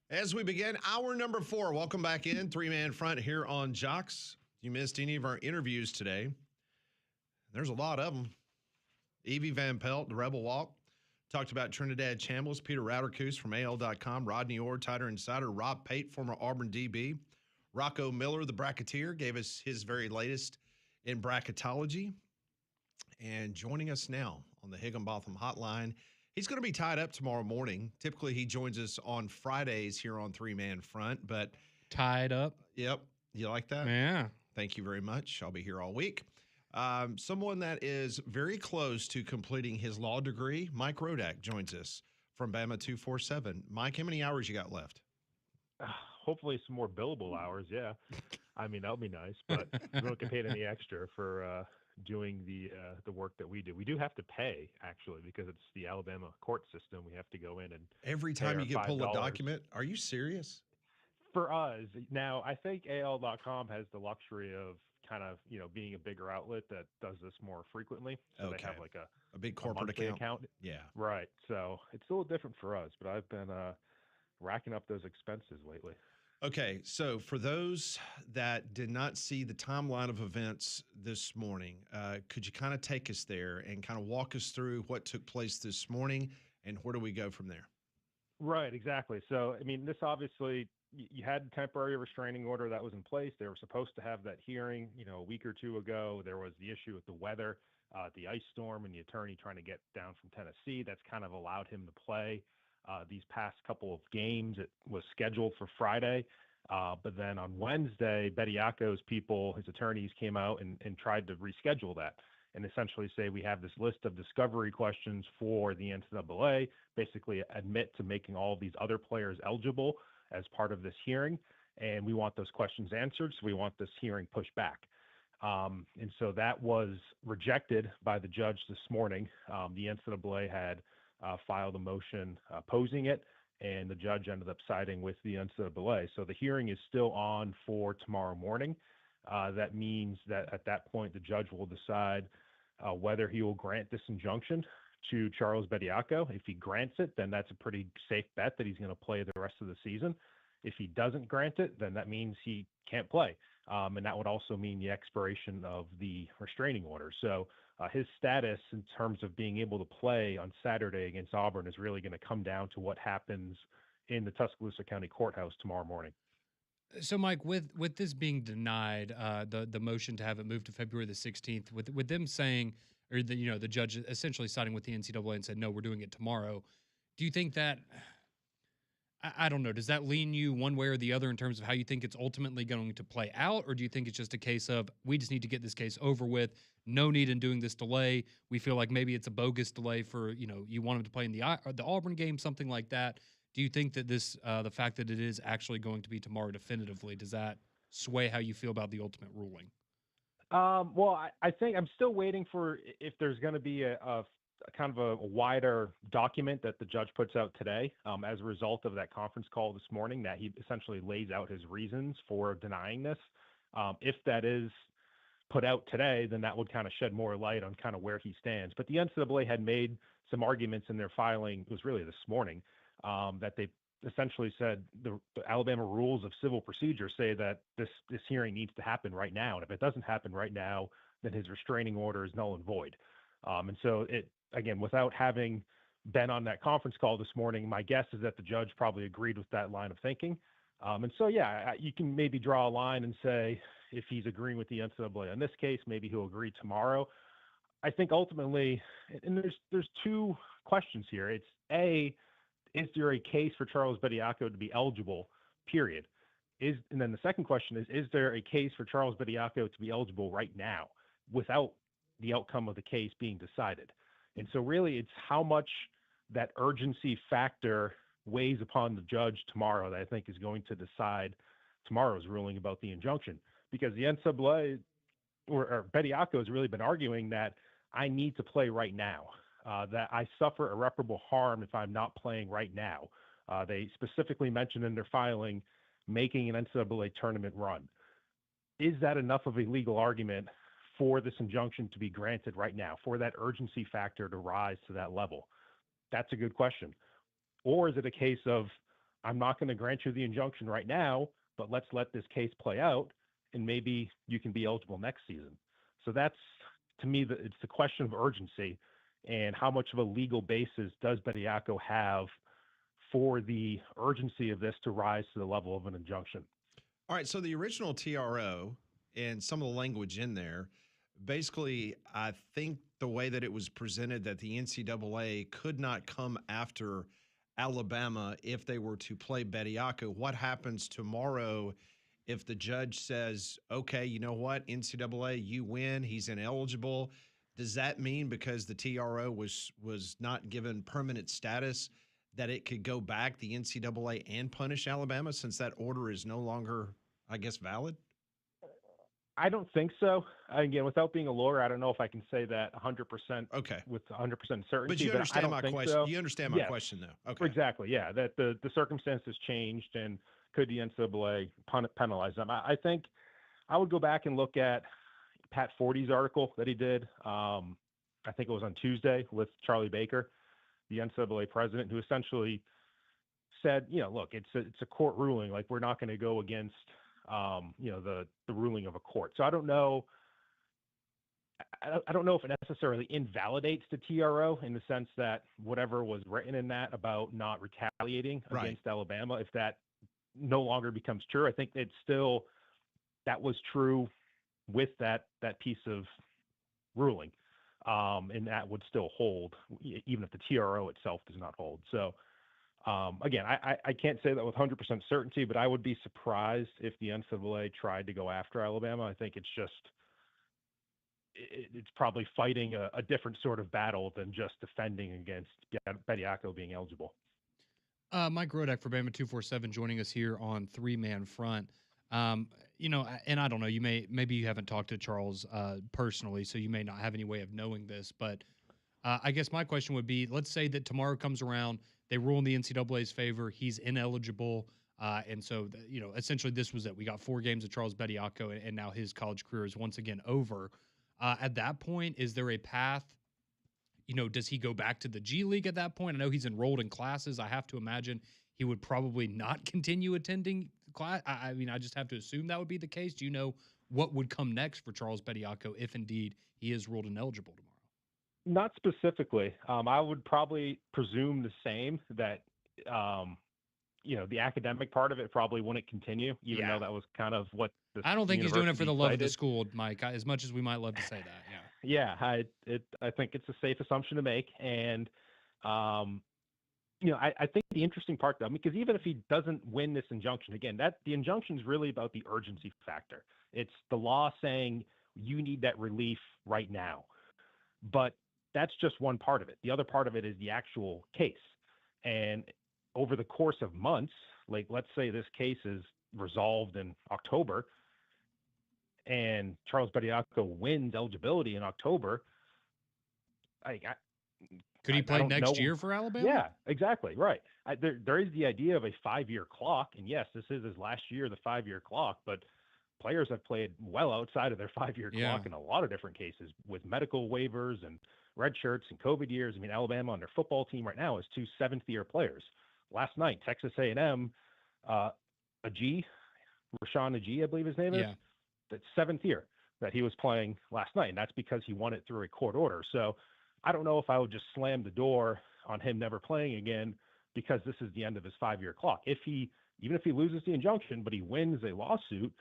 As we begin hour number 4, welcome back in. Three-man front here on Jocks. If you missed any of our interviews today, there's a lot of them. Evie Van Pelt, the Rebel Walk, talked about Trinidad Chambliss, Peter Rauterkus from AL.com, Rodney Orr, Tighter Insider, Rob Pate, former Auburn DB, Rocco Miller, the bracketeer, gave us his very latest in bracketology. And joining us now on the Higginbotham Hotline, he's going to be tied up tomorrow morning. Typically, he joins us on Fridays here on Three-Man Front, but tied up. Yep. You like that? Yeah. Thank you very much. I'll be here all week. Someone that is very close to completing his law degree, Mike Rodak, joins us from Bama247. Mike, how many hours you got left? Hopefully some more billable hours, yeah. I mean, that'll be nice, but we don't get paid any extra for doing the work that we do. We do have to pay, actually, because it's the Alabama court system. We have to go in and every time you get pulled a document. Are you serious? For us, now I think AL.com has the luxury of kind of, being a bigger outlet that does this more frequently. So okay. They have like a big corporate account. Yeah. Right. So it's a little different for us, but I've been racking up those expenses lately. Okay, so for those that did not see the timeline of events this morning, could you kind of take us there and kind of walk us through what took place this morning and where do we go from there? Right, exactly. So, I mean, this obviously, you had a temporary restraining order that was in place. They were supposed to have that hearing, a week or two ago. There was the issue with the weather, the ice storm, and the attorney trying to get down from Tennessee. That's kind of allowed him to play these past couple of games. It was scheduled for Friday, but then on Wednesday, Bediako's people, his attorneys, came out and tried to reschedule that and essentially say we have this list of discovery questions for the NCAA, basically admit to making all of these other players eligible as part of this hearing, and we want those questions answered, so we want this hearing pushed back. And so that was rejected by the judge this morning. The NCAA had filed a motion opposing it, and the judge ended up siding with the NCAA. So the hearing is still on for tomorrow morning. That means that at that point, the judge will decide whether he will grant this injunction to Charles Bediako. If he grants it, then that's a pretty safe bet that he's going to play the rest of the season. If he doesn't grant it, then that means he can't play. And that would also mean the expiration of the restraining order. So his status in terms of being able to play on Saturday against Auburn is really going to come down to what happens in the Tuscaloosa County Courthouse tomorrow morning. So, Mike, with this being denied, the motion to have it moved to February the 16th, with them saying, or the judge essentially siding with the NCAA and said, no, we're doing it tomorrow. Do you think that, I don't know, does that lean you one way or the other in terms of how you think it's ultimately going to play out? Or do you think it's just a case of, we just need to get this case over with, no need in doing this delay? We feel like maybe it's a bogus delay for, you want him to play in the Auburn game, something like that. Do you think that this, the fact that it is actually going to be tomorrow definitively, does that sway how you feel about the ultimate ruling? Well, I think I'm still waiting for if there's going to be a kind of a wider document that the judge puts out today as a result of that conference call this morning, that he essentially lays out his reasons for denying this. If that is put out today, then that would kind of shed more light on kind of where he stands. But the NCAA had made some arguments in their filing, it was really this morning, that they essentially said the Alabama rules of civil procedure say that this hearing needs to happen right now. And if it doesn't happen right now, then his restraining order is null and void. And so it, again, without having been on that conference call this morning, my guess is that the judge probably agreed with that line of thinking. And so, yeah, you can maybe draw a line and say, if he's agreeing with the NCAA in this case, maybe he'll agree tomorrow. I think ultimately, and there's two questions here. It's A, is there a case for Charles Bediako to be eligible, period? And then the second question is there a case for Charles Bediako to be eligible right now without the outcome of the case being decided? And so really it's how much that urgency factor weighs upon the judge tomorrow that I think is going to decide tomorrow's ruling about the injunction. Because the NCAA or Bediako has really been arguing that I need to play right now. That I suffer irreparable harm if I'm not playing right now. They specifically mentioned in their filing making an NCAA tournament run. Is that enough of a legal argument for this injunction to be granted right now, for that urgency factor to rise to that level? That's a good question. Or is it a case of I'm not going to grant you the injunction right now, but let's let this case play out, and maybe you can be eligible next season. So that's, to me, it's the question of urgency and how much of a legal basis does Bediako have for the urgency of this to rise to the level of an injunction. All right. So the original TRO and some of the language in there, basically, I think the way that it was presented, that the NCAA could not come after Alabama if they were to play Bediako. What happens tomorrow if the judge says, okay, you know what, NCAA, you win, he's ineligible? Does that mean because the TRO was not given permanent status that it could go back, the NCAA, and punish Alabama since that order is no longer, I guess, valid? I don't think so. Again, without being a lawyer, I don't know if I can say that 100% Okay. with 100% certainty. But you understand I don't my think question. so. You understand my question, though. Okay. Exactly. Yeah, that the circumstances changed, and could the NCAA penalize them? I think I would go back and look at Pat Forty's article that he did. I think it was on Tuesday with Charlie Baker, the NCAA president, who essentially said, look, it's a court ruling. Like, we're not going to go against, the ruling of a court. So I don't know. I don't know if it necessarily invalidates the TRO in the sense that whatever was written in that about not retaliating against Alabama, if that no longer becomes true. I think it's still, that was true with that piece of ruling. And that would still hold, even if the TRO itself does not hold. So, again, I can't say that with 100% certainty, but I would be surprised if the NCAA tried to go after Alabama. I think it's probably fighting a different sort of battle than just defending against Bediako being eligible. Mike Rodak for Bama247 joining us here on Three Man Front. And I don't know, maybe you haven't talked to Charles personally, so you may not have any way of knowing this, but I guess my question would be, let's say that tomorrow comes around, they rule in the NCAA's favor, he's ineligible, and so, essentially this was it. We got 4 games of Charles Bediako, and now his college career is once again over. At that point, is there a path? Does he go back to the G League at that point? I know he's enrolled in classes. I have to imagine he would probably not continue attending class. I mean, I just have to assume that would be the case. Do you know what would come next for Charles Bediako if indeed he is ruled ineligible tomorrow? Not specifically. I would probably presume the same, that, the academic part of it probably wouldn't continue, even though that was kind of what I don't think he's doing it for the love of the school, Mike, as much as we might love to say that. Yeah. I think it's a safe assumption to make. And, I think the interesting part, though, because even if he doesn't win this injunction, again, the injunction is really about the urgency factor. It's the law saying you need that relief right now. But that's just one part of it. The other part of it is the actual case. And over the course of months, like, let's say this case is resolved in October and Charles Bediako wins eligibility in October, could he play next year for Alabama? Yeah, exactly. Right. There is the idea of a 5-year clock. And yes, this is his last year, the 5-year clock, but players have played well outside of their 5-year clock in a lot of different cases with medical waivers and red shirts and COVID years. I mean, Alabama on their football team right now is 2 7th-year players. Last night, Texas A&M, Rashawn Agee, I believe his name is. That's 7th year that he was playing last night, and that's because he won it through a court order. So I don't know if I would just slam the door on him never playing again because this is the end of his 5-year clock. Even if he loses the injunction, but he wins a lawsuit,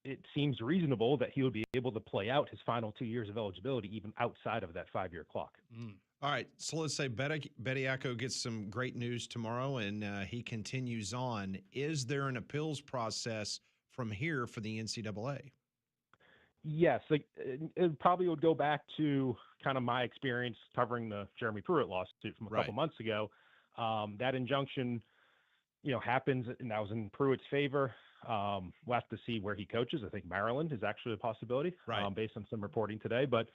it seems reasonable that he would be able to play out his final 2 years of eligibility even outside of that 5-year clock. All right, so let's say Bediako gets some great news tomorrow and he continues on. Is there an appeals process from here for the NCAA? Yes, it probably would go back to kind of my experience covering the Jeremy Pruitt lawsuit from a couple months ago. That injunction, happens, and that was in Pruitt's favor. We'll have to see where he coaches. I think Maryland is actually a possibility, based on some reporting today. But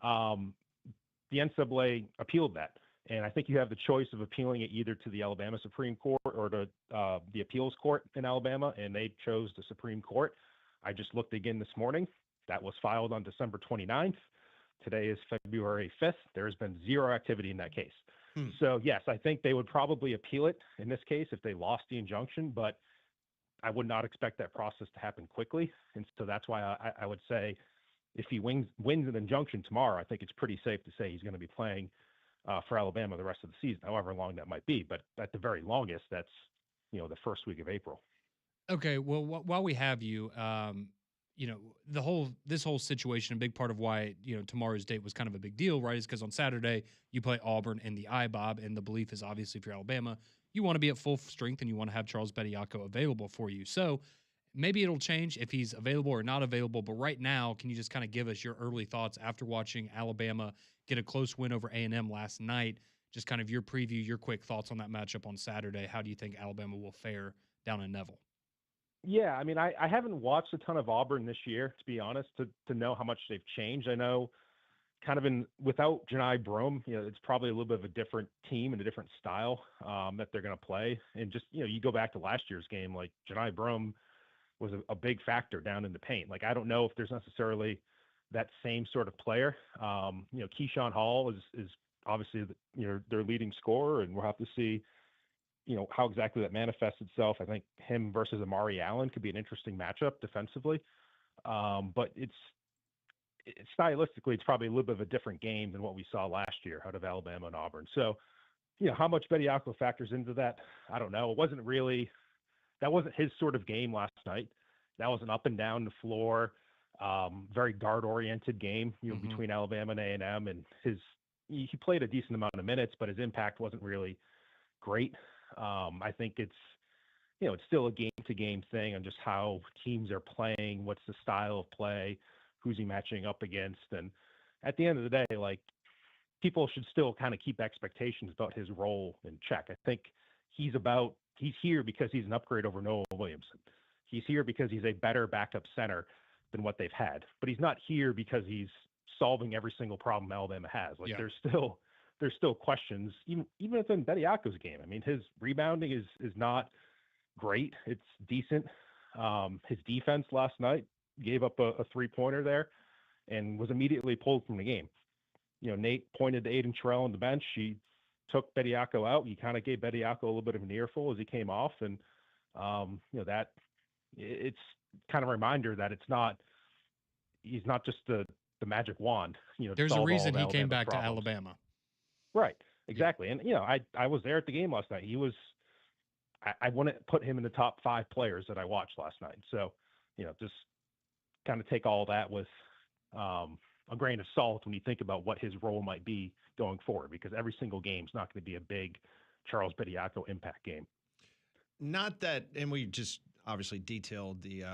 the NCAA appealed that. And I think you have the choice of appealing it either to the Alabama Supreme Court or to the appeals court in Alabama, and they chose the Supreme Court. I just looked again this morning. That was filed on December 29th. Today is February 5th. There has been zero activity in that case. Hmm. So yes, I think they would probably appeal it in this case if they lost the injunction, but I would not expect that process to happen quickly. And so that's why I would say if he wins an injunction tomorrow, I think it's pretty safe to say he's going to be playing for Alabama the rest of the season, however long that might be. But at the very longest, that's the first week of April. Okay, well, while we have you, this whole situation, a big part of why tomorrow's date was kind of a big deal, right? Is because on Saturday you play Auburn in the IBOB, and the belief is obviously if you're Alabama, you want to be at full strength and you want to have Charles Bediako available for you. So maybe it'll change if he's available or not available. But right now, can you just kind of give us your early thoughts after watching Alabama get a close win over A&M last night? Just kind of your preview, your quick thoughts on that matchup on Saturday. How do you think Alabama will fare down in Neville? Yeah, I mean, I haven't watched a ton of Auburn this year, to be honest, to know how much they've changed. I know kind of without Janai Brome, it's probably a little bit of a different team and a different style that they're going to play. And just, you go back to last year's game, like Janai Brome was a big factor down in the paint. Like, I don't know if there's necessarily that same sort of player. Keyshawn Hall is obviously, their leading scorer, and we'll have to see, how exactly that manifests itself. I think him versus Amari Allen could be an interesting matchup defensively. But it's stylistically, it's probably a little bit of a different game than what we saw last year out of Alabama and Auburn. So, how much Bediako factors into that, I don't know. That wasn't his sort of game last night. That was an up and down the floor, very guard oriented game, between Alabama and A&M, and he played a decent amount of minutes, but his impact wasn't really great. I think it's still a game to game thing on just how teams are playing, what's the style of play, who's he matching up against. And at the end of the day, like, people should still kind of keep expectations about his role in check. I think he's here because he's an upgrade over Noah Williamson. He's here because he's a better backup center than what they've had, but he's not here because he's solving every single problem Alabama has. Like, there's still questions, even within Bediako's game. I mean, his rebounding is not great. It's decent. His defense last night gave up a 3-pointer there and was immediately pulled from the game. Nate pointed to Aiden Terrell on the bench. He took Bediako out. He kind of gave Bediako a little bit of an earful as he came off. And, that it's kind of a reminder that he's not just the magic wand. There's a reason he came back to Alabama. Right. Exactly. And, I was there at the game last night. I wouldn't put him in the top 5 players that I watched last night. So, just kind of take all that with a grain of salt when you think about what his role might be going forward, because every single game is not going to be a big Charles Bediako impact game. Not that, and we just obviously detailed the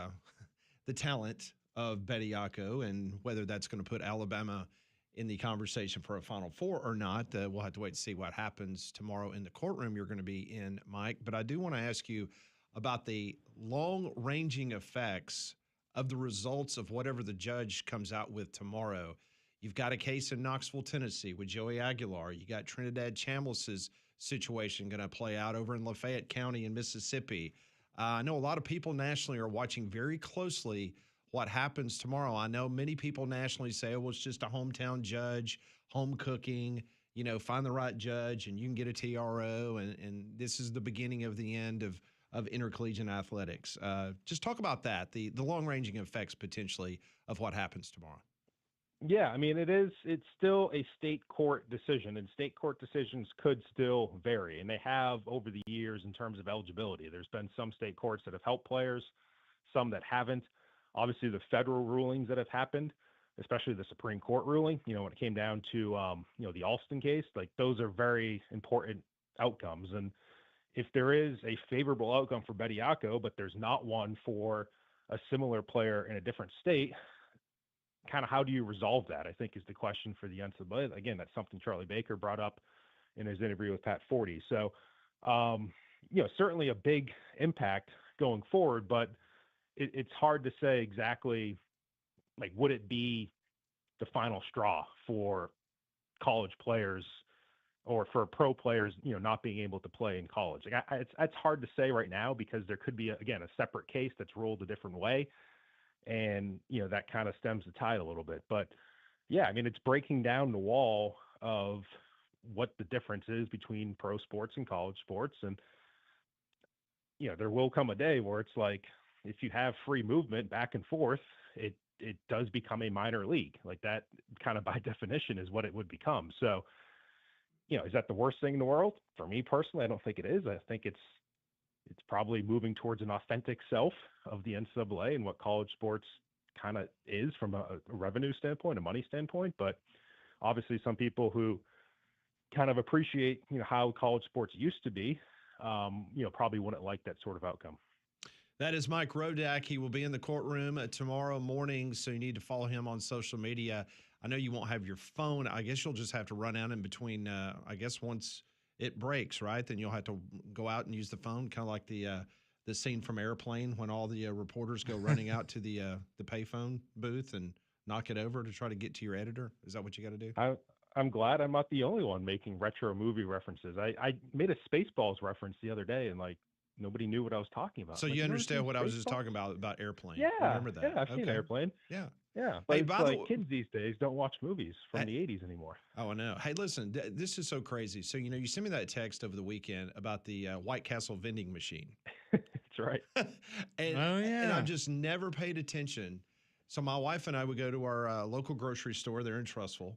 talent of Bediako and whether that's going to put Alabama in the conversation for a Final Four or not. We'll have to wait to see what happens tomorrow in the courtroom you're going to be in, Mike. But I do want to ask you about the long-ranging effects of the results of whatever the judge comes out with tomorrow. You've got a case in Knoxville, Tennessee with Joey Aguilar. You got Trinidad Chambliss's situation going to play out over in Lafayette County in Mississippi. I know a lot of people nationally are watching very closely what happens tomorrow. I know many people nationally say, oh, well, it's just a hometown judge, home cooking, find the right judge and you can get a TRO. And this is the beginning of the end of intercollegiate athletics. Just talk about that, the long-ranging effects potentially of what happens tomorrow. Yeah, I mean, it's still a state court decision, and state court decisions could still vary, and they have over the years in terms of eligibility. There's been some state courts that have helped players, some that haven't. Obviously, the federal rulings that have happened, especially the Supreme Court ruling, when it came down to, the Alston case, like, those are very important outcomes. And if there is a favorable outcome for Bediako, but there's not one for a similar player in a different state, kind of how do you resolve that, I think, is the question for the NCAA. Again, that's something Charlie Baker brought up in his interview with Pat Forty. So, certainly a big impact going forward, but it's hard to say exactly, like, would it be the final straw for college players or for pro players, not being able to play in college? Like, it's hard to say right now because there could be, again, a separate case that's ruled a different way. And, that kind of stems the tide a little bit. But, yeah, I mean, it's breaking down the wall of what the difference is between pro sports and college sports. And, there will come a day where it's like, if you have free movement back and forth, it does become a minor league. Like that kind of by definition is what it would become. So, is that the worst thing in the world? For me personally, I don't think it is. I think it's probably moving towards an authentic self of the NCAA and what college sports kind of is from a revenue standpoint, a money standpoint. But obviously some people who kind of appreciate, how college sports used to be, probably wouldn't like that sort of outcome. That is Mike Rodak. He will be in the courtroom tomorrow morning, so you need to follow him on social media. I know you won't have your phone. I guess you'll just have to run out in between. I guess once it breaks, right, then you'll have to go out and use the phone, kind of like the scene from Airplane when all the reporters go running out to the payphone booth and knock it over to try to get to your editor. Is that what you got to do? I'm glad I'm not the only one making retro movie references. I made a Spaceballs reference the other day, and like nobody knew what I was talking about. So like, you understand what I was just Spaceballs? talking about Airplane? Yeah, You remember that? yeah, I've seen Airplane. Yeah. Yeah, but Hey, it's by the like way, kids these days don't watch movies from the 80s anymore. Oh, I know. Hey, listen, this is so crazy. So, you sent me that text over the weekend about the White Castle vending machine. That's right. And I've just never paid attention. So my wife and I would go to our local grocery store there in Trussville,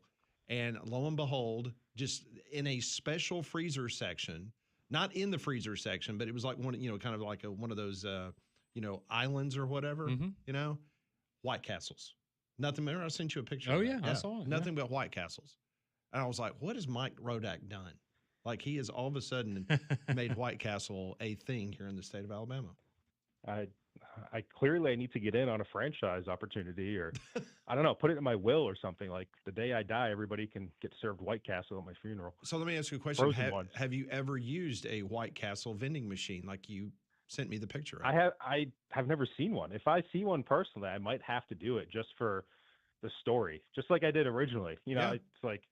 and lo and behold, just in a special freezer section, not in the freezer section, but it was like one, kind of like one of those, islands or whatever, White Castles. Nothing. Remember, I sent you a picture. Oh, of yeah, that. I saw it. Nothing but White Castles. And I was like, what has Mike Rodak done? Like, he has all of a sudden made White Castle a thing here in the state of Alabama. I clearly need to get in on a franchise opportunity, or I don't know, put it in my will or something. Like the day I die, everybody can get served White Castle at my funeral. So let me ask you a question. Have you ever used a White Castle vending machine like you sent me the picture of? I have never seen one. If I see one personally, I might have to do it just for the story, just like I did originally. It's like,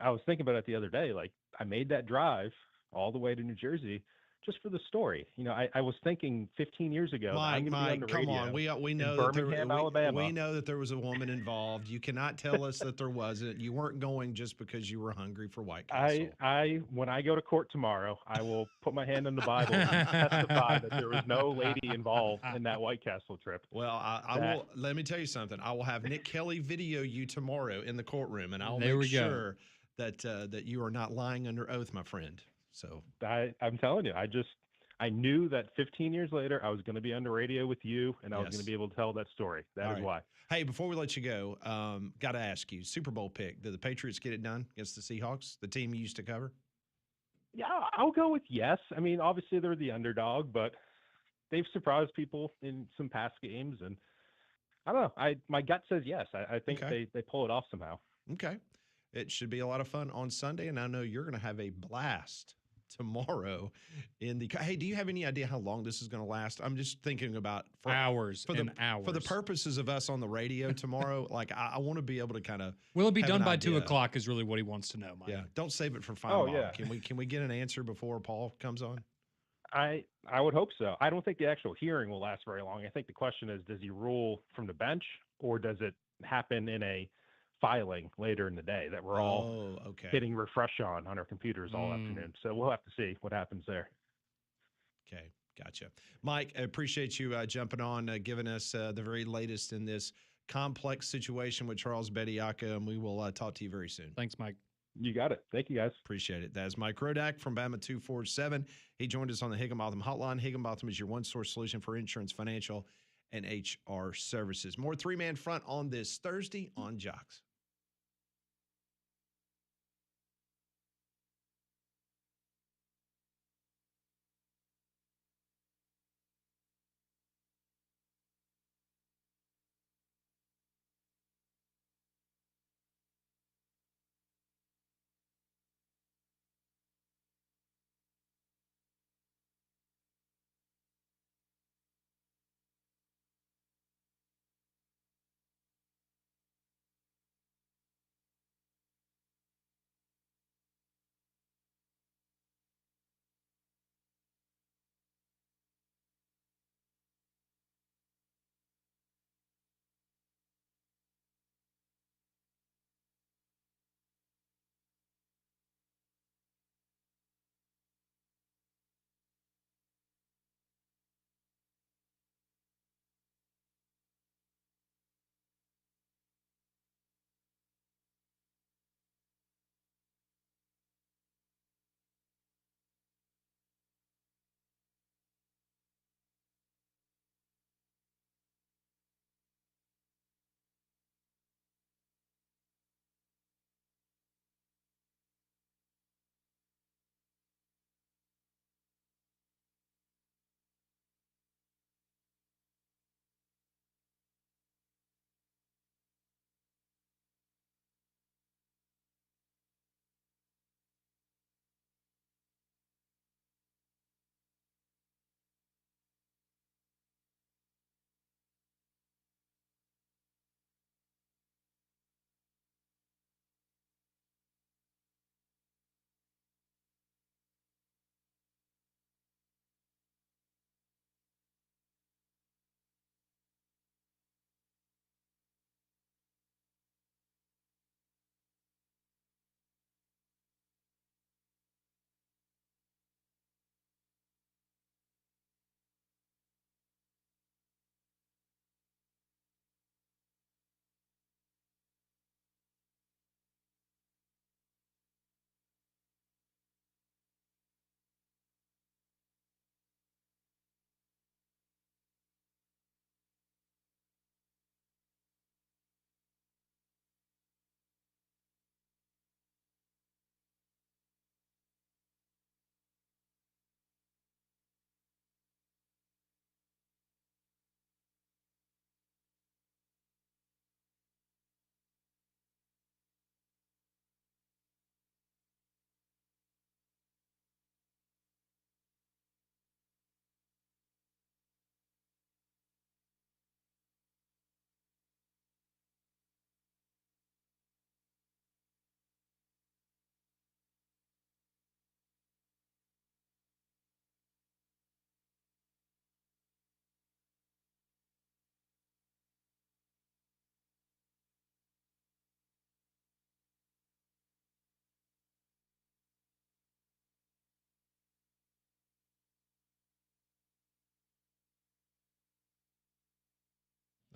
I was thinking about it the other day. Like I made that drive all the way to New Jersey just for the story. I was thinking 15 years ago. Mike, come on. We know that Alabama. We know that there was a woman involved. You cannot tell us that there wasn't. You weren't going just because you were hungry for White Castle. When I go to court tomorrow, I will put my hand on the Bible and testify that there was no lady involved in that White Castle trip. Well, I will. Let me tell you something. I will have Nick Kelly video you tomorrow in the courtroom, and I'll make sure that you are not lying under oath, my friend. So I'm telling you, I knew that 15 years later, I was going to be on the radio with you, and I was going to be able to tell that story. That is why. Hey, before we let you go, got to ask you, Super Bowl pick. Did the Patriots get it done against the Seahawks, the team you used to cover? Yeah, I'll go with yes. I mean, obviously they're the underdog, but they've surprised people in some past games, and I don't know. My gut says yes. I think they pull it off somehow. Okay. It should be a lot of fun on Sunday, and I know you're going to have a blast tomorrow hey, do you have any idea how long this is going to last? I'm just thinking about hours for the purposes of us on the radio tomorrow. Like I want to be able to kind of, will it be done by 2:00 is really what he wants to know, Mike. Yeah. Don't save it for final. Yeah. Can we get an answer before Paul comes on? I would hope so. I don't think the actual hearing will last very long. I think the question is, does he rule from the bench, or does it happen in a filing later in the day that we're all hitting refresh on our computers all afternoon? So we'll have to see what happens there. Okay, gotcha. Mike, I appreciate you jumping on, giving us the very latest in this complex situation with Charles Bediako, and we will talk to you very soon. Thanks, Mike. You got it. Thank you, guys. Appreciate it. That is Mike Rodak from Bama247. He joined us on the Higginbotham Hotline. Higginbotham is your one-source solution for insurance, financial, and HR services. More three-man front on this Thursday on Jocks.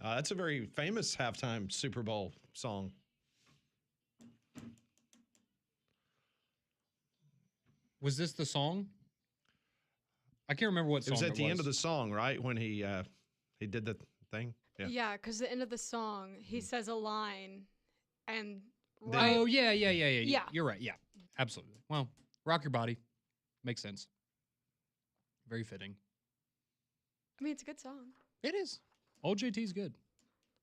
That's a very famous halftime Super Bowl song. Was this the song? I can't remember what It song was it at the end of the song, right? When he did the thing. Yeah. Yeah, because the end of the song, he says a line, and Then- right. Oh, yeah. Yeah. You're right. Yeah, absolutely. Well, Rock Your Body. Makes sense. Very fitting. I mean, it's a good song. It is. Old JT's good.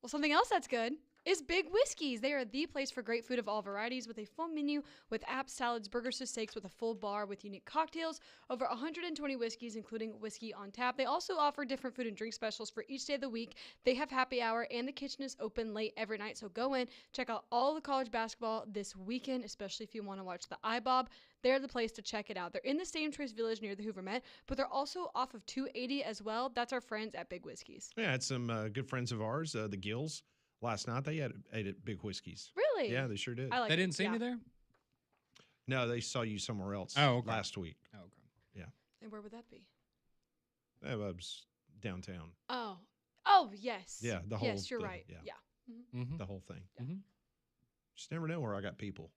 Well, something else that's good is Big Whiskey's. They are the place for great food of all varieties with a full menu with apps, salads, burgers to steaks with a full bar with unique cocktails. Over 120 whiskeys, including whiskey on tap. They also offer different food and drink specials for each day of the week. They have happy hour and the kitchen is open late every night. So go in, check out all the college basketball this weekend, especially if you want to watch the IBOB. They're the place to check it out. They're in the Stadium Trace Village near the Hoover Met, but they're also off of 280 as well. That's our friends at Big Whiskey's. Yeah, I had some good friends of ours, the Gills, last night. They ate at Big Whiskey's. Really? Yeah, they sure did. I like They it. didn't see Yeah. me there? No, they saw you somewhere else Oh, okay. last week. Oh, okay. And where would that be? That was downtown. Oh, yes. Yeah, the whole Yes, you're thing, right. yeah. Yeah. Mm-hmm. The whole thing. Mm-hmm. Just never know where I got people.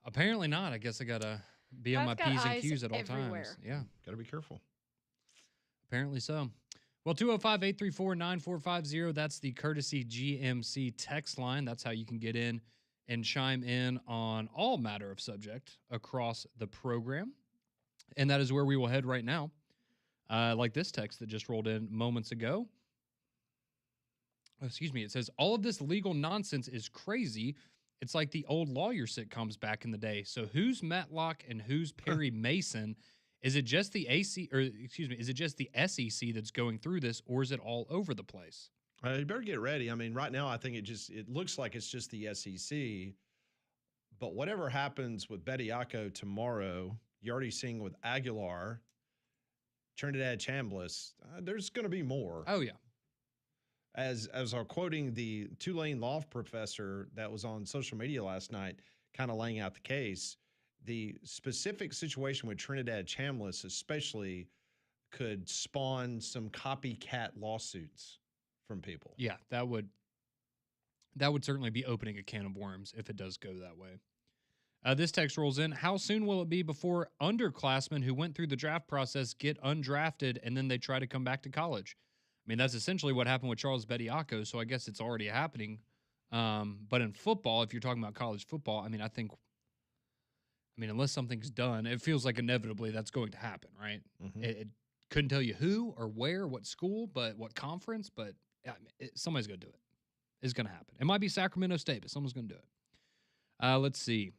Apparently not. I guess I got to be on my I've got P's and eyes Q's at all everywhere. times. Yeah. Got to be careful. Apparently so. Well, 205-834-9450, that's the courtesy GMC text line. That's how you can get in and chime in on all matter of subject across the program. And that is where we will head right now. Like this text that just rolled in moments ago. Excuse me. It says, all of this legal nonsense is crazy. It's like the old lawyer sitcoms back in the day. So who's Matlock and who's Perry Mason? Is it just the is it just the SEC that's going through this, or is it all over the place? You better get ready. I mean, right now, I think it looks like it's just the SEC. But whatever happens with Bediako tomorrow, you're already seeing with Aguilar, Trinidad Chambliss, there's going to be more. Oh, yeah. As I'm quoting the Tulane law professor that was on social media last night, kind of laying out the case, the specific situation with Trinidad Chambliss especially could spawn some copycat lawsuits from people. Yeah, that would certainly be opening a can of worms if it does go that way. This text rolls in. How soon will it be before underclassmen who went through the draft process get undrafted and then they try to come back to college? I mean, that's essentially what happened with Charles Bediako, so I guess it's already happening. But in football, if you're talking about college football, I mean, unless something's done, it feels like inevitably that's going to happen, right? Mhm. It couldn't tell you who or where, what school, but what conference, but somebody's going to do it. It's going to happen. It might be Sacramento State, but someone's going to do it. Let's see.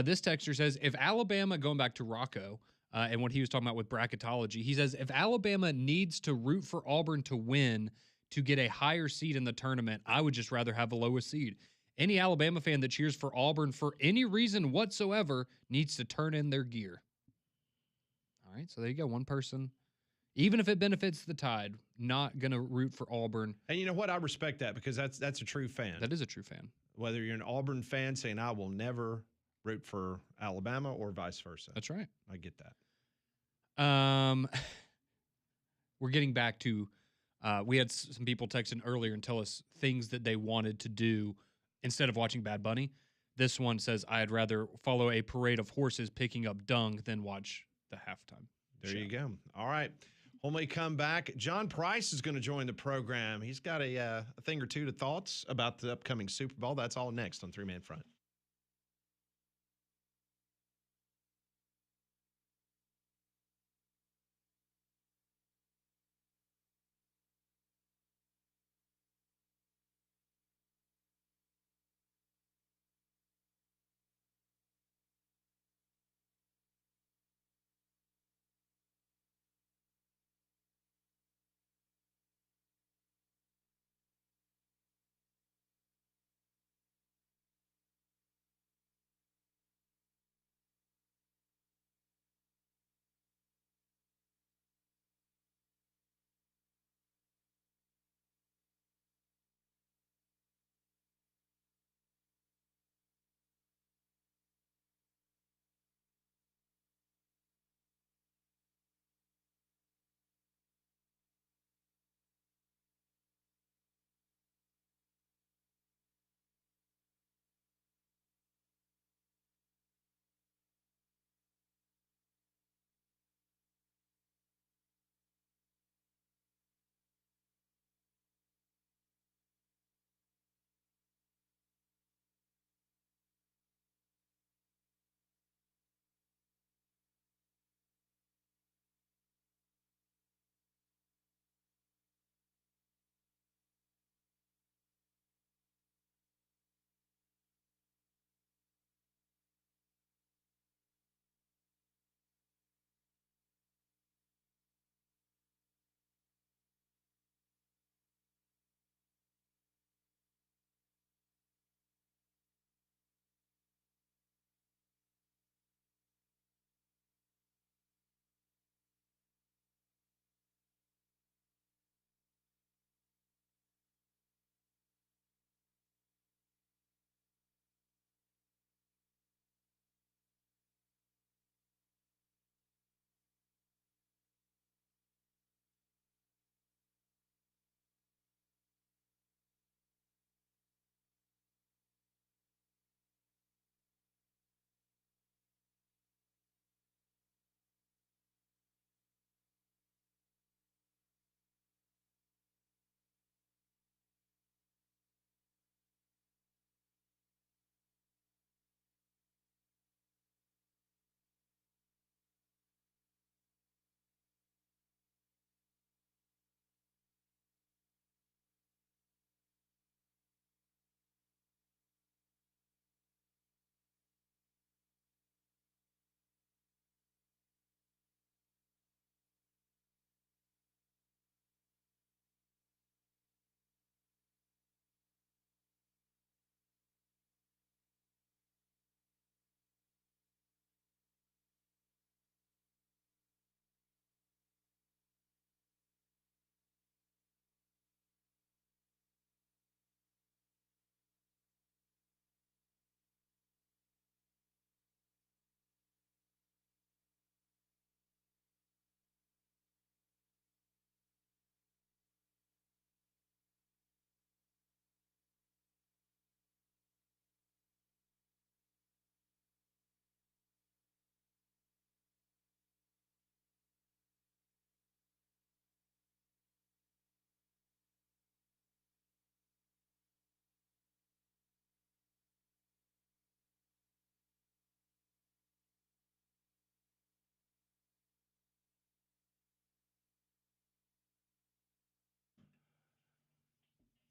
This texter says, if Alabama, going back to Rocco, and what he was talking about with bracketology, he says, if Alabama needs to root for Auburn to win to get a higher seed in the tournament, I would just rather have the lowest seed. Any Alabama fan that cheers for Auburn for any reason whatsoever needs to turn in their gear. All right, so there you go. One person, even if it benefits the Tide, not going to root for Auburn. And you know what? I respect that because that's a true fan. That is a true fan. Whether you're an Auburn fan saying, I will never root for Alabama or vice versa. That's right. I get that. We're getting back to, we had some people texting earlier and tell us things that they wanted to do instead of watching Bad Bunny. This one says, I'd rather follow a parade of horses picking up dung than watch the halftime There show. you go. All right. When we come back, John Price is going to join the program. He's got a thing or two to thoughts about the upcoming Super Bowl. That's all next on Three Man Front.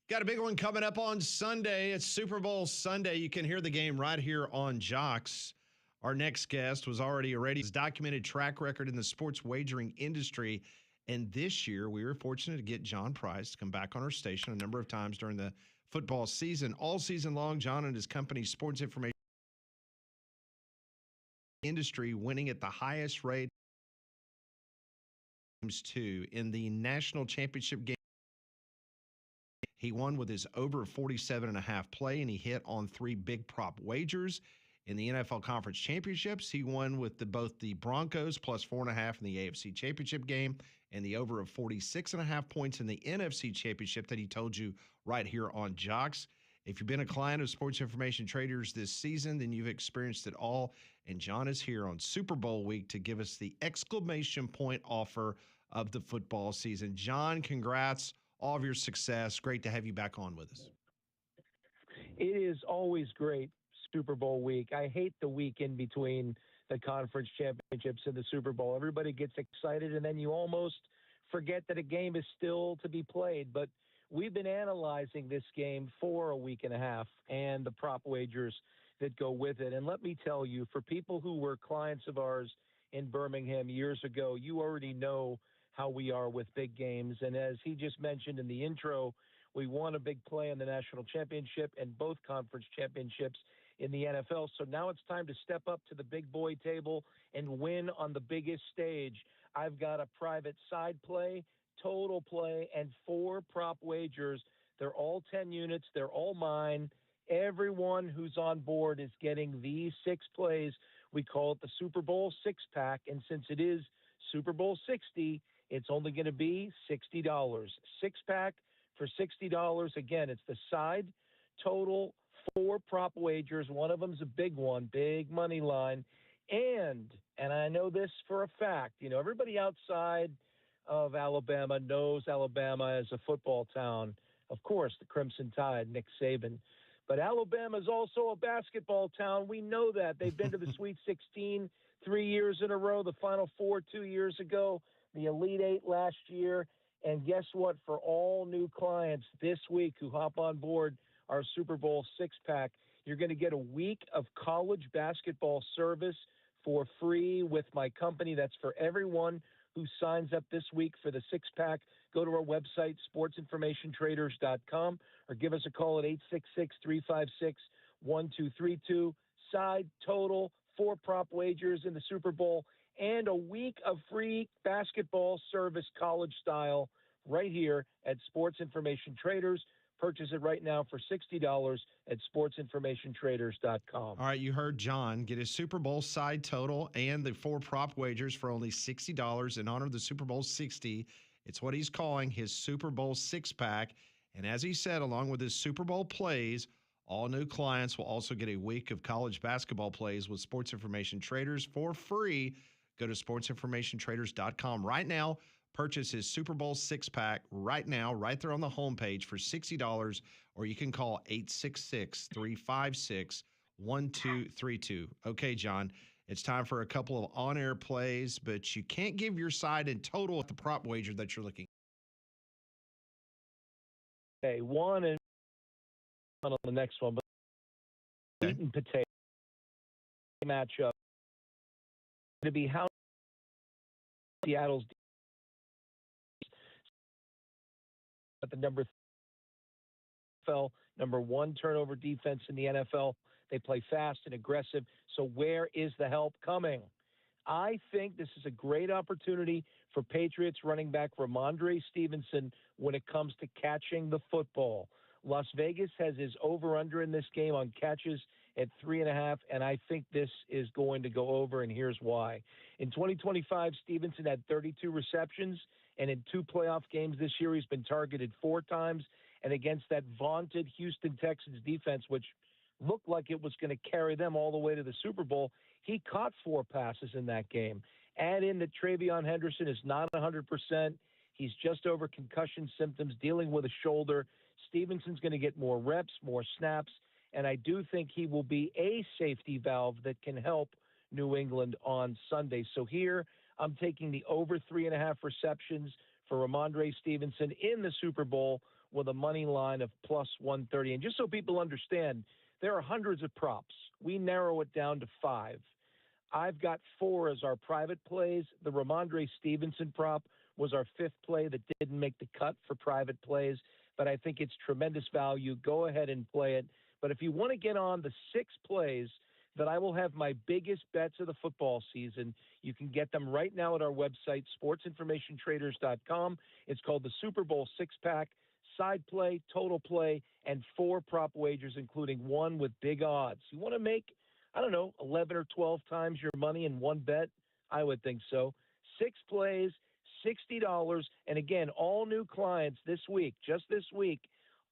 Got a big one coming up on Sunday. It's Super Bowl Sunday. You can hear the game right here on Jocks. Our next guest was already his documented track record in the sports wagering industry. And this year, we were fortunate to get John Price to come back on our station a number of times during the football season. All season long, John and his company, Sports Information Industry, winning at the highest rate too in the national championship game. He won with his over 47.5 play, and he hit on 3 big prop wagers. In the NFL Conference Championships, he won with both the Broncos plus 4.5 in the AFC Championship game and the over of 46.5 points in the NFC Championship that he told you right here on Jocks. If you've been a client of Sports Information Traders this season, then you've experienced it all. And John is here on Super Bowl week to give us the exclamation point offer of the football season. John, congrats. All of your success. Great to have you back on with us. It is always great, Super Bowl week. I hate the week in between the conference championships and the Super Bowl. Everybody gets excited, and then you almost forget that a game is still to be played. But we've been analyzing this game for a week and a half and the prop wagers that go with it. And let me tell you, for people who were clients of ours in Birmingham years ago, you already know how we are with big games. And as he just mentioned in the intro, we won a big play in the national championship and both conference championships in the NFL. So now it's time to step up to the big boy table and win on the biggest stage. I've got a private side play, total play, and 4 prop wagers. They're all 10 units. They're all mine. Everyone who's on board is getting these 6 plays. We call it the Super Bowl 6-pack. And since it is Super Bowl 60, it's only going to be $60. 6-pack for $60. Again, it's the side, total, 4 prop wagers. One of them's a big one, big money line. And I know this for a fact, everybody outside of Alabama knows Alabama as a football town. Of course, the Crimson Tide, Nick Saban. But Alabama is also a basketball town. We know that. They've been to the Sweet 16 3 years in a row, the Final Four 2 years ago, the Elite 8 last year. And guess what? For all new clients this week who hop on board our Super Bowl 6-pack, you're going to get a week of college basketball service for free with my company. That's for everyone who signs up this week for the 6-pack. Go to our website, sportsinformationtraders.com, or give us a call at 866-356-1232. Side, total, 4 prop wagers in the Super Bowl, and a week of free basketball service college style right here at Sports Information Traders. Purchase it right now for $60 at sportsinformationtraders.com. All right, you heard John get his Super Bowl side total and the 4 prop wagers for only $60 in honor of the Super Bowl 60. It's what he's calling his Super Bowl 6-pack. And as he said, along with his Super Bowl plays, all new clients will also get a week of college basketball plays with Sports Information Traders for free. Go to sportsinformationtraders.com right now. Purchase his Super Bowl 6-pack right now, right there on the homepage for $60, or you can call 866-356-1232. Okay, John, it's time for a couple of on-air plays, but you can't give your side in total at the prop wager that you're looking at. Okay, one and on the next one, but meat and potato matchup to be how Seattle's at the number 1 turnover defense in the NFL. They play fast and aggressive. So where is the help coming? I think this is a great opportunity for Patriots running back Ramondre Stevenson when it comes to catching the football. Las Vegas has his over-under in this game on catches at 3.5, and I think this is going to go over, and here's why. In 2025, Stevenson had 32 receptions, and in 2 playoff games this year, he's been targeted 4 times. And against that vaunted Houston Texans defense, which looked like it was going to carry them all the way to the Super Bowl, he caught 4 passes in that game. Add in that Travion Henderson is not 100%. He's just over concussion symptoms, dealing with a shoulder. Stevenson's going to get more reps, more snaps, and I do think he will be a safety valve that can help New England on Sunday. So here, I'm taking the over 3.5 receptions for Ramondre Stevenson in the Super Bowl with a money line of plus 130. And just so people understand, there are hundreds of props. We narrow it down to 5. I've got 4 as our private plays. The Ramondre Stevenson prop was our 5th play that didn't make the cut for private plays, but I think it's tremendous value. Go ahead and play it. But if you want to get on the 6 plays that I will have my biggest bets of the football season, you can get them right now at our website, sportsinformationtraders.com. It's called the Super Bowl 6-pack, side play, total play, and 4 prop wagers, including 1 with big odds. You want to make, 11 or 12 times your money in one bet? I would think so. 6 plays, $60. And again, all new clients this week, just this week,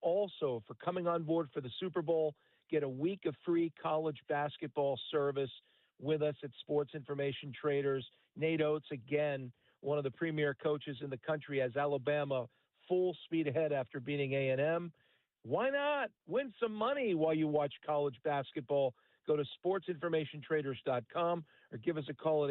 also for coming on board for the Super Bowl, get a week of free college basketball service with us at Sports Information Traders. Nate Oates, again, one of the premier coaches in the country, has Alabama full speed ahead after beating A&M. Why not win some money while you watch college basketball? Go to sportsinformationtraders.com or give us a call at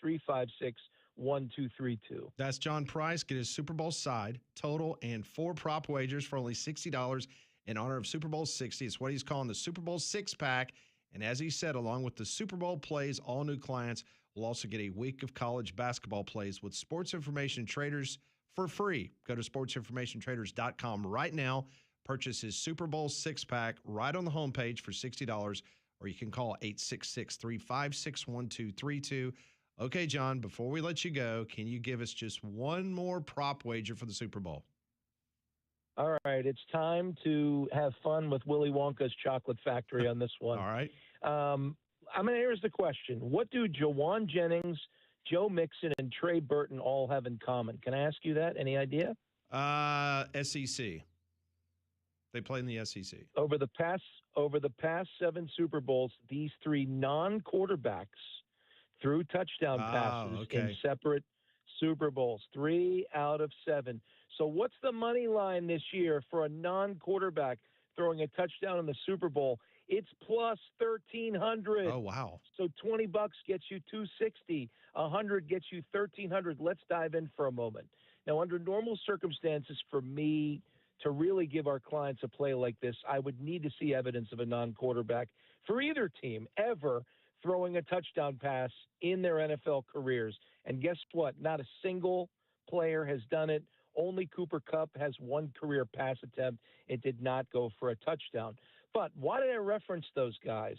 866-356-1232. That's John Price. Get his Super Bowl side, total, and 4 prop wagers for only $60 in honor of Super Bowl 60. It's what he's calling the Super Bowl 6-pack. And as he said, along with the Super Bowl plays, all new clients will also get a week of college basketball plays with Sports Information Traders for free. Go to sportsinformationtraders.com right now. Purchase his Super Bowl 6-pack right on the homepage for $60, or you can call 866-356-1232. Okay, John, before we let you go, can you give us just one more prop wager for the Super Bowl? All right, it's time to have fun with Willy Wonka's Chocolate Factory on this one. All right. Here's the question. What do Jawan Jennings, Joe Mixon, and Trey Burton all have in common? Can I ask you that? Any idea? SEC. They play in the SEC. Over the past 7 Super Bowls, these 3 non-quarterbacks threw touchdown passes in separate Super Bowls. 3 out of 7. So what's the money line this year for a non-quarterback throwing a touchdown in the Super Bowl? It's plus 1,300. Oh, wow. So $20 gets you 260. 100 gets you 1,300. Let's dive in for a moment. Now, under normal circumstances, for me to really give our clients a play like this, I would need to see evidence of a non-quarterback for either team ever throwing a touchdown pass in their NFL careers. And guess what? Not a single player has done it. Only Cooper Kupp has 1 career pass attempt. It did not go for a touchdown. But why did I reference those guys?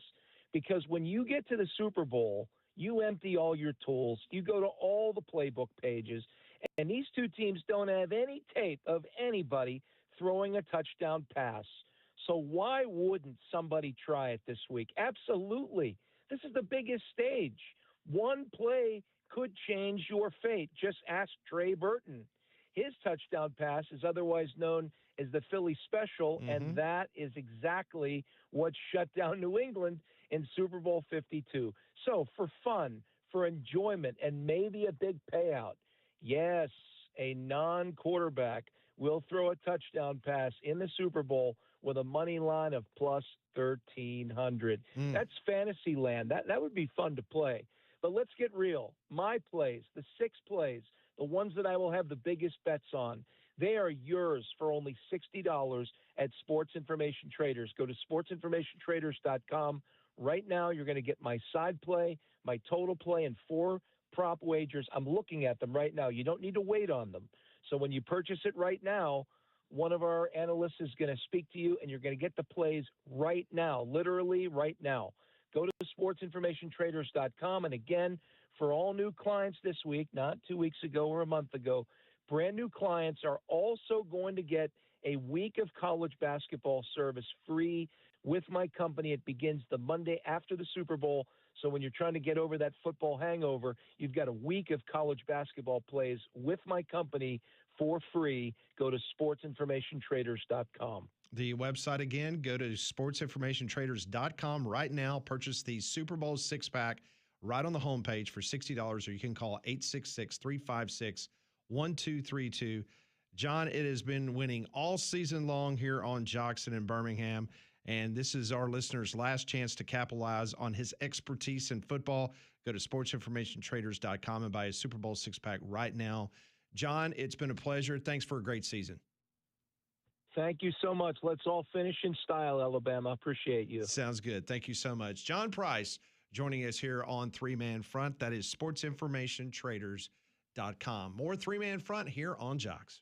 Because when you get to the Super Bowl, you empty all your tools. You go to all the playbook pages, and these 2 teams don't have any tape of anybody throwing a touchdown pass. So why wouldn't somebody try it this week? Absolutely. This is the biggest stage. 1 play could change your fate. Just ask Trey Burton. His touchdown pass is otherwise known as the Philly Special, and that is exactly what shut down New England in Super Bowl 52. So for fun, for enjoyment, and maybe a big payout, yes, a non-quarterback will throw a touchdown pass in the Super Bowl with a money line of plus 1,300. That's fantasy land. That would be fun to play. But let's get real. My plays, the 6 plays, the ones that I will have the biggest bets on, they are yours for only $60 at Sports Information Traders. Go to sportsinformationtraders.com. Right now, you're going to get my side play, my total play, and 4 prop wagers. I'm looking at them right now. You don't need to wait on them. So when you purchase it right now, one of our analysts is going to speak to you, and you're going to get the plays right now, literally right now. Go to sportsinformationtraders.com. And again, for all new clients this week, not 2 weeks ago or a month ago, brand new clients are also going to get a week of college basketball service free with my company. It begins the Monday after the Super Bowl. So when you're trying to get over that football hangover, you've got a week of college basketball plays with my company for free. Go to sportsinformationtraders.com. The website again, go to sportsinformationtraders.com right now. Purchase the Super Bowl 6-pack right on the homepage for $60, or you can call 866-356-1232. John, it has been winning all season long here on Jackson in Birmingham, and this is our listeners' last chance to capitalize on his expertise in football. Go to sportsinformationtraders.com and buy a Super Bowl 6-pack right now. John, it's been a pleasure. Thanks for a great season. Thank you so much. Let's all finish in style, Alabama. Appreciate you. Sounds good. Thank you so much. John Price joining us here on Three Man Front. That is sportsinformationtraders.com. More Three Man Front here on Jocks.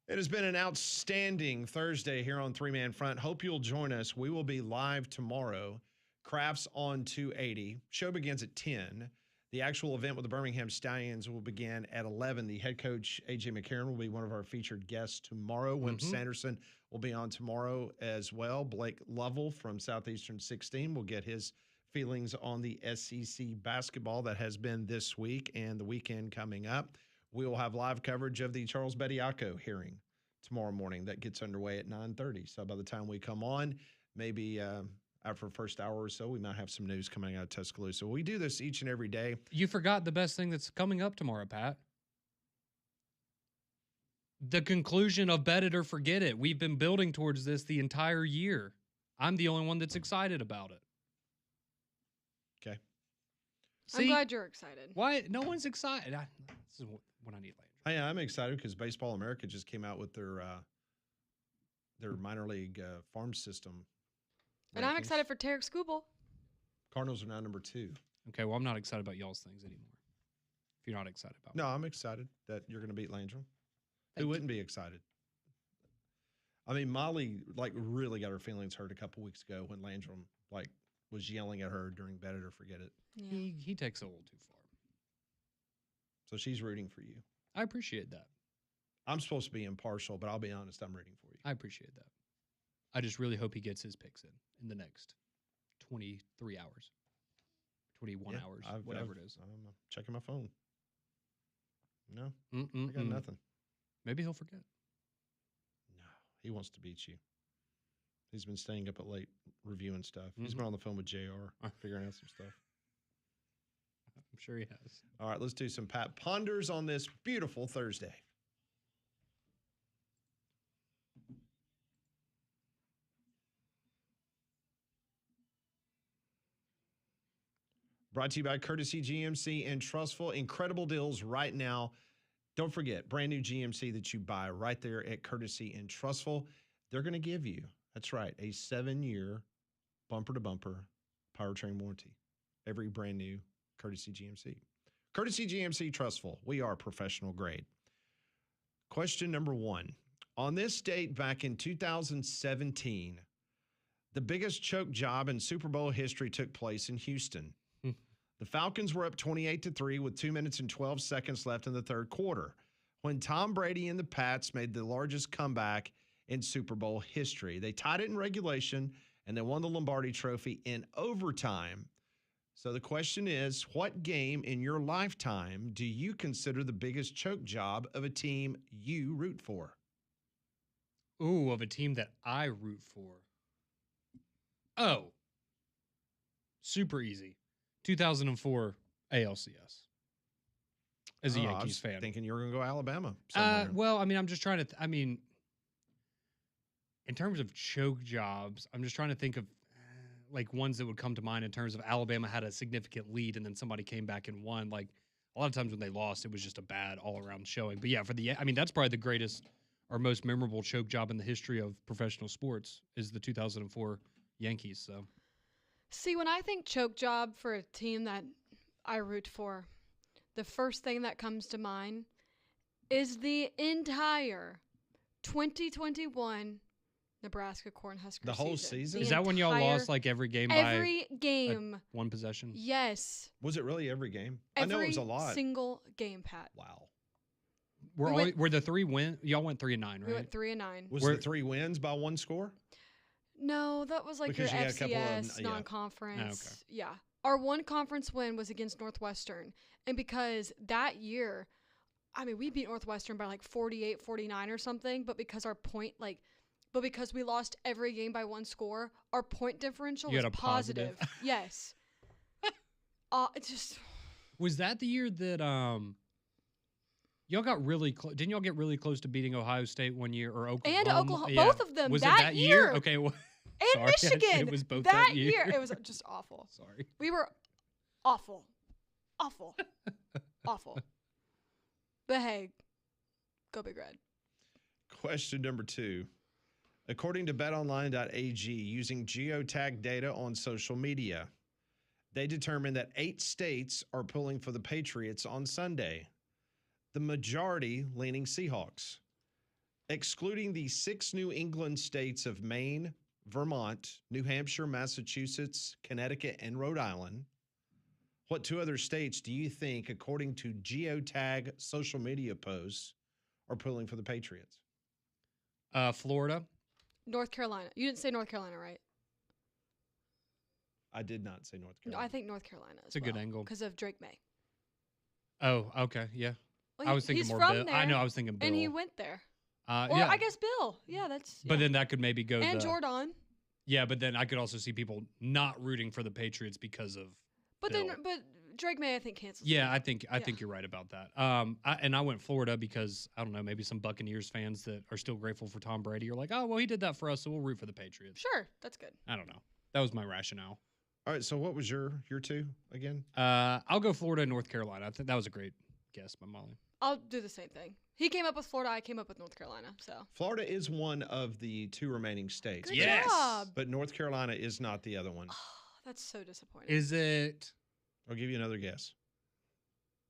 It has been an outstanding Thursday here on Three Man Front. Hope you'll join us. We will be live tomorrow. Crafts on 280. Show begins at 10. The actual event with the Birmingham Stallions will begin at 11. The head coach, A.J. McCarron, will be one of our featured guests tomorrow. Wimp Sanderson will be on tomorrow as well. Blake Lovell from Southeastern 16 will get his feelings on the SEC basketball that has been this week and the weekend coming up. We will have live coverage of the Charles Bediako hearing tomorrow morning that gets underway at 9:30. So by the time we come on, maybe after the first hour or so, we might have some news coming out of Tuscaloosa. We do this each and every day. You forgot the best thing that's coming up tomorrow, Pat. The conclusion of Bet It or Forget It. We've been building towards this the entire year. I'm the only one that's excited about it. Okay. I'm glad you're excited. Why? No one's excited. This is what I need later. I'm excited because Baseball America just came out with their their minor league farm system. And I'm rankings. excited for Tarek Skubal. Cardinals are now number 2. Okay, well, I'm not excited about y'all's things anymore. If you're not excited about No, I'm excited that you're going to beat Landrum. Who Thank wouldn't be excited? I mean, Molly really got her feelings hurt a couple weeks ago when Landrum was yelling at her during Bet It or Forget It. Yeah. He takes it a little too far. So she's rooting for you. I appreciate that. I'm supposed to be impartial, but I'll be honest, I'm rooting for you. I appreciate that. I just really hope he gets his picks in the next 23 hours, 21 hours, whatever it is. I'm checking my phone. No, I got Mm-mm-mm. nothing. Maybe he'll forget. No, he wants to beat you. He's been staying up at late reviewing stuff. He's been on the phone with JR, figuring out some stuff. I'm sure he has. All right, let's do some Pat Ponders on this beautiful Thursday. Brought to you by Courtesy GMC and Trustful. Incredible deals right now. Don't forget, brand new GMC that you buy right there at Courtesy and Trustful. They're going to give you, that's right, a 7-year bumper-to-bumper powertrain warranty. Every brand new Courtesy GMC. Courtesy GMC Trustful. We are professional grade. Question number 1. On this date back in 2017, the biggest choke job in Super Bowl history took place in Houston. The Falcons were up 28-3 with 2 minutes and 12 seconds left in the third quarter when Tom Brady and the Pats made the largest comeback in Super Bowl history. They tied it in regulation, and they won the Lombardi Trophy in overtime. So the question is, what game in your lifetime do you consider the biggest choke job of a team you root for? Ooh, of a team that I root for. Oh, super easy. 2004 ALCS. As a I Yankees was fan. thinking you were going to go Alabama. somewhere. Well, I mean, I'm just trying to, in terms of choke jobs, I'm just trying to think of ones that would come to mind in terms of Alabama had a significant lead and then somebody came back and won. Like a lot of times when they lost, it was just a bad all around showing. But yeah, that's probably the greatest or most memorable choke job in the history of professional sports is the 2004 Yankees. So. See, when I think choke job for a team that I root for, the first thing that comes to mind is the entire 2021 Nebraska Cornhusker The whole season? Is that when y'all lost every game every game? one possession? Yes. Was it really every game? I know it was a lot. Every single game, Pat. Wow. Were the 3 win? Y'all went 3-9, right? We went 3-9. Was the 3 wins by 1 score? No, that was Because your you had a couple of FCS them, yeah. non-conference. Okay. Yeah. Our one conference win was against Northwestern. And because that year, we beat Northwestern by 48, 49 or something, but because because we lost every game by 1 score, our point differential was positive. Yes. Was that the year that y'all got really close? Didn't y'all get really close to beating Ohio State one year or Oklahoma? And Oklahoma, Yeah. both of them Was that it that year. Okay, well, And sorry, Michigan. it was both that year. It was just awful. Sorry. We were awful. Awful. Awful. But hey, go Big Red. Question number 2. According to betonline.ag, using geotag data on social media, they determined that 8 states are pulling for the Patriots on Sunday. The majority leaning Seahawks. Excluding the 6 New England states of Maine, Vermont, New Hampshire, Massachusetts, Connecticut, and Rhode Island, what 2 other states do you think, according to geotag social media posts, are pulling for the Patriots? Florida. North Carolina. You didn't say North Carolina, right? I did not say North No, Carolina. I think North Carolina It's a good angle. because of Drake May. Oh, okay, yeah. Well, I was thinking he's more from Bill. there, I know, I was thinking Bill. and he went there. Or yeah. I guess Bill. Yeah, that's. But yeah. then that could maybe go and Jordan. Yeah, but then I could also see people not rooting for the Patriots because of But Bill. but Drake May, I think, cancels. Yeah, I think you're right about that. I went Florida because I don't know, maybe some Buccaneers fans that are still grateful for Tom Brady are like, oh well, he did that for us, so we'll root for the Patriots. Sure, that's good. I don't know. That was my rationale. All right, so what was your 2 again? I'll go Florida and North Carolina. I think that was a great guess by Molly. I'll do the same thing. He came up with Florida. I came up with North Carolina. So Florida is one of the 2 remaining states. good Yes. job. But North Carolina is not the other one. That's so disappointing. Is it I'll give you another guess.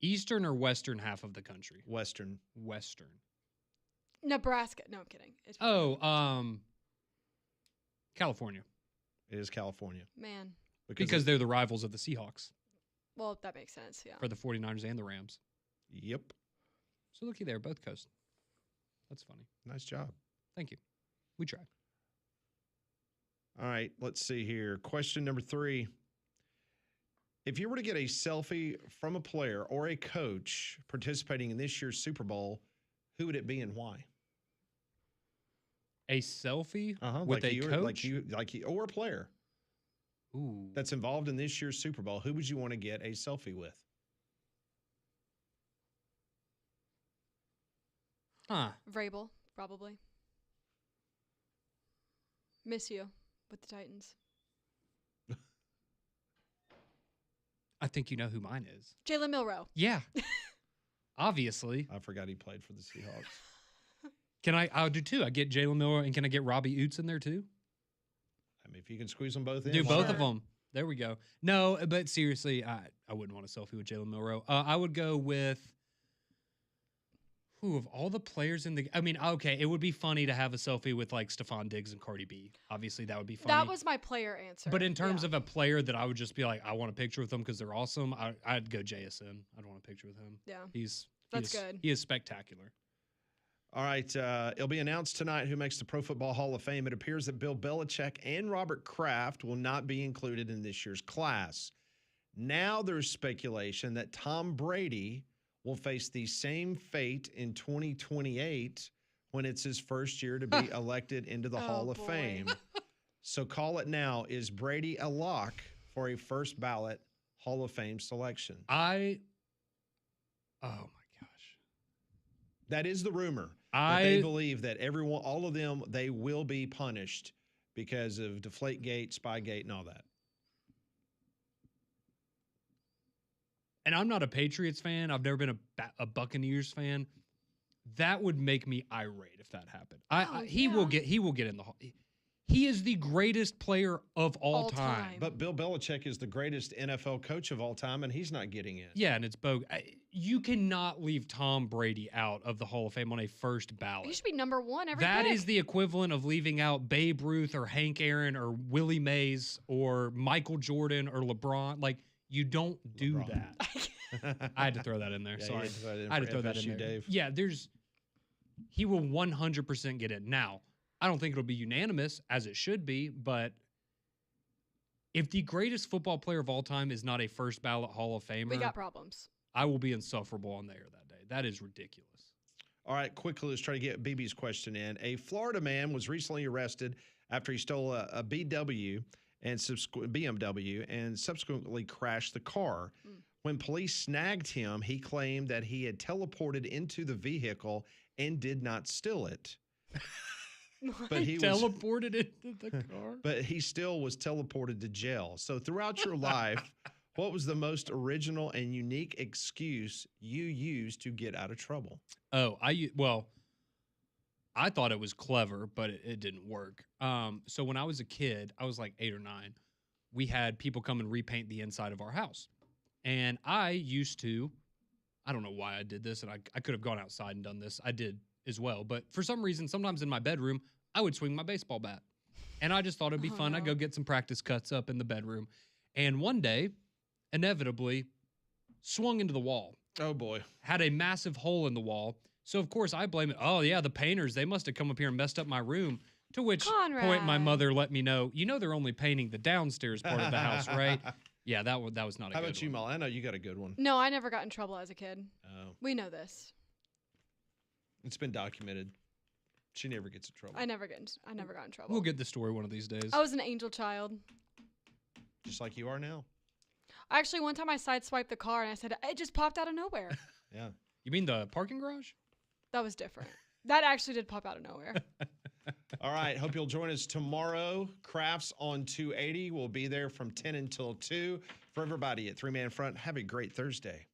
eastern or western half of the country? Western. Western. Nebraska. No, I'm kidding. It's California. It is California. man. Because they're the rivals of the Seahawks Well, that makes sense. Yeah. for the 49ers and the Rams. Yep. So looky there, both coasts. That's funny. Nice job. Thank you. We tried. All right, let's see here. Question number 3. If you were to get a selfie from a player or a coach participating in this year's Super Bowl, who would it be and why? A selfie like with a you, coach? like you, or a player Ooh. that's involved in this year's Super Bowl. Who would you want to get a selfie with? Huh. Vrabel, probably. Miss you with the Titans. I think you know who mine is. Jalen Milrow. Yeah. Obviously. I forgot he played for the Seahawks. I'll do 2. I get Jalen Miller, and can I get Robbie Oots in there too? I mean, if you can squeeze them both in. Do why both not? of them. There we go. No, but seriously, I wouldn't want a selfie with Jalen Milrow. I would go with who of all the players in the. I mean, okay, it would be funny to have a selfie with like Stephon Diggs and Cardi B. Obviously, that would be funny. That was my player answer. But in terms Yeah. of a player that I would just be like, I want a picture with them because they're awesome. I'd go JSN. I'd want a picture with him. Yeah. That's good. He is spectacular. All right, it'll be announced tonight who makes the Pro Football Hall of Fame. It appears that Bill Belichick and Robert Kraft will not be included in this year's class. Now there's speculation that Tom Brady will face the same fate in 2028 when it's his first year to be elected into the Hall of boy. Fame. So call it now. Is Brady a lock for a first ballot Hall of Fame selection? Oh my gosh. That is the rumor. That they believe that everyone, all of them, they will be punished because of Deflategate, Spygate, and all that. And I'm not a Patriots fan. I've never been a Buccaneers fan. That would make me irate if that happened. He will get in the Hall. He is the greatest player of all time. But Bill Belichick is the greatest NFL coach of all time, and he's not getting in. Yeah, and it's bogus. You cannot leave Tom Brady out of the Hall of Fame on a first ballot. He should be number 1 every That pick. is the equivalent of leaving out Babe Ruth or Hank Aaron or Willie Mays or Michael Jordan or LeBron. Like, you don't do that. I had to throw that in there. Yeah, Sorry. I had to throw that in there. Dave. Yeah, he will 100% get in. Now, I don't think it'll be unanimous as it should be, but if the greatest football player of all time is not a first ballot Hall of Famer, We got problems. I will be insufferable on the air that day. That is ridiculous. All right, quickly, let's try to get BB's question in. A Florida man was recently arrested after he stole a BMW and subsequently crashed the car. When police snagged him, he claimed that he had teleported into the vehicle and did not steal it. But he teleported into the car. But he still was teleported to jail. So throughout your life, what was the most original and unique excuse you used to get out of trouble? Oh, I thought it was clever, but it didn't work. So when I was a kid, I was like 8 or 9, we had people come and repaint the inside of our house. And I used to, I don't know why I did this, and I could have gone outside and done this. I did as well. But for some reason, sometimes in my bedroom, I would swing my baseball bat. And I just thought it'd be fun. I'd go get some practice cuts up in the bedroom. And one day, inevitably, swung into the wall. Oh, boy. Had a massive hole in the wall. So, of course, I blame it. Oh, yeah, the painters, they must have come up here and messed up my room. To which point my mother let me know, they're only painting the downstairs part of the house, right? Yeah, that was not a good one. How about you, Molly? I know you got a good one. No, I never got in trouble as a kid. Oh. We know this. It's been documented. She never gets in trouble. I never got in trouble. We'll get the story one of these days. I was an angel child. Just like you are now. Actually, one time I sideswiped the car and I said, it just popped out of nowhere. Yeah. You mean the parking garage? That was different. That actually did pop out of nowhere. All right. Hope you'll join us tomorrow. Crafts on 280. We'll be there from 10 until 2. For everybody at Three Man Front, have a great Thursday.